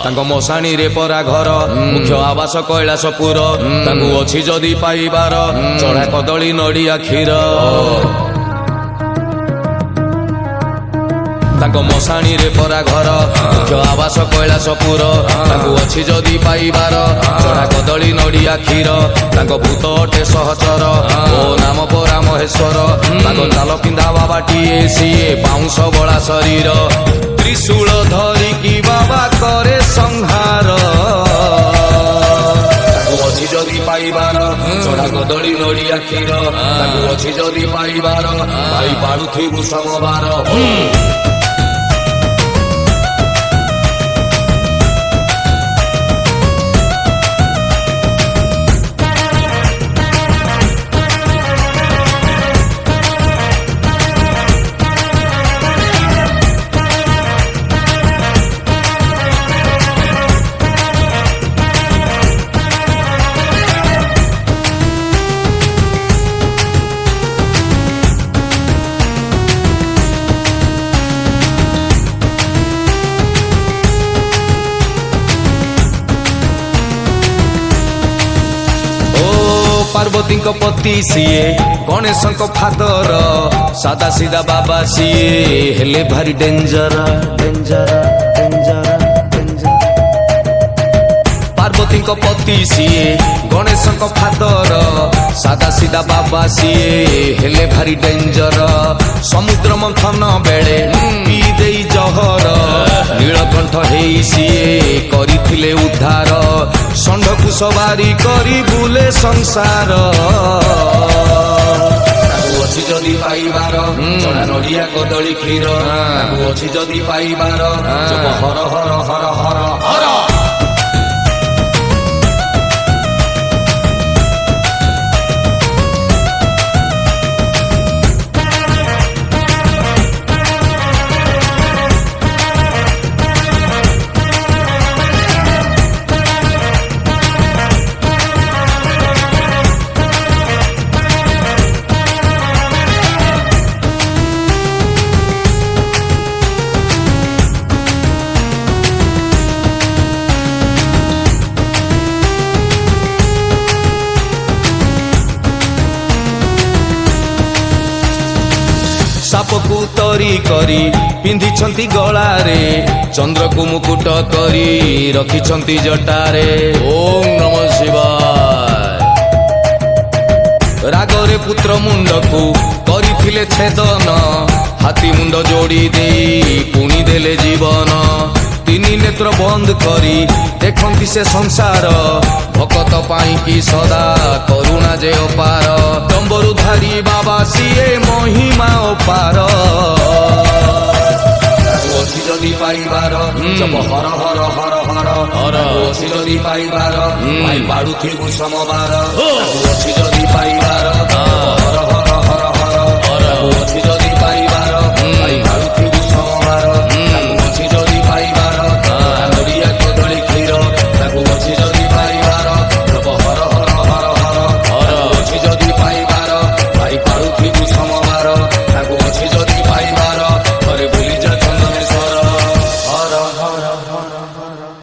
ତାଙ୍କ ମଶାଣୀରେ ପରା ଘର ମୁଖ୍ୟ ଆବାସ କୈଳାସପୁର ତାଙ୍କୁ ଅଛି ଯଦି ପାଇବାର ଚଢା କଦଳୀ ନଡ଼ିଆ କ୍ଷୀର ତାଙ୍କ ମଶାଣୀରେ ପରା ଘର ମୁଖ୍ୟ ଆବାସ କୈଳାସପୁର ତାଙ୍କୁ ଅଛି ଯଦି ପାଇବାର ଚଢା କଦଳୀ ନଡ଼ିଆ କ୍ଷୀର ତାଙ୍କ ଭୂତ ଅଟେ ସହଚର ଓ ନାମ ପରା ମହେଶ୍ୱର ତାଙ୍କ ଚାଲ ପିନ୍ଧା ବାବାଟିଏ ସିଏ ବାଉଁଶ ବଳା ଶରୀର ତ୍ରିଶୂଳ ଧରିକି ବାବା କରେ ସଂହାର ତାଙ୍କୁ ଅଛି ଯଦି ପାଇବାର ଚଢା କଦଳୀ ନଡ଼ିଆ କ୍ଷୀର ତାଙ୍କୁ ଅଛି ଯଦି ପାଇବାର ଭାଇ ପାରୁଥିବୁ ସମବାର ପାର୍ବତୀଙ୍କ ପତି ସିଏ ଗଣେଶଙ୍କ ଫାଦର ସାଦା ସିଧା ବାବା ସିଏ ହେଲେ ଭାରି ଡେଞ୍ଜର ପାର୍ବତୀଙ୍କ ପତି ସିଏ ଗଣେଶଙ୍କ ଫାଦର ସାଦା ସିଧା ବାବା ସିଏ ହେଲେ ଭାରି ଡେଞ୍ଜର ସମୁଦ୍ର ମନ୍ଥନ ବେଳେ ପିଇ ଦେଇ ଜହର ନୀଳକଣ୍ଠ ହେଇ ସିଏ କରିଥିଲେ ଉଦ୍ଧାର ଷଣ୍ଢକୁ ସବାରି କରି ବୁଲେ ସଂସାର ତାକୁ ଅଛି ଯଦି ପାଇବାର ଚଢା ନଡ଼ିଆ କଦଳୀ କ୍ଷୀର ତାକୁ ଅଛି ଯଦି ପାଇବାର ହର ହର ହର ହର ହର ସାପକୁ ତରି କରି ପିନ୍ଧିଛନ୍ତି ଗଳାରେ ଚନ୍ଦ୍ରକୁ ମୁକୁଟ କରି ରଖିଛନ୍ତି ଜଟାରେ ଓಂ ନମ ଶିବାୟ ରାଗରେ ପୁତ୍ର ମୁଣ୍ଡକୁ କରିଥିଲେ ଛେଦନ ହାତୀ ମୁଣ୍ଡ ଯୋଡ଼ି ଦେଇ ପୁଣି ଦେଲେ ଜୀବନ ତିନି ନେତ୍ର ବନ୍ଦ କରି ଦେଖନ୍ତି ସେ ସଂସାର ଭକତ ପାଇଁ କି ସଦା କରୁଣା ଯେ ଅପାର ଡମ୍ବରୁ ଧାରି ବାବା ସିଏ ମହିମା ଅପାର ଅଛି ଯଦି ପାଇବାର ହର ହର ହର ହର ହର ଅଛି ଯଦି ପାଇବାର ପାଇ ପାରୁଥିବୁ ସମବାର ଅଛି ଯଦି ପାଇବାର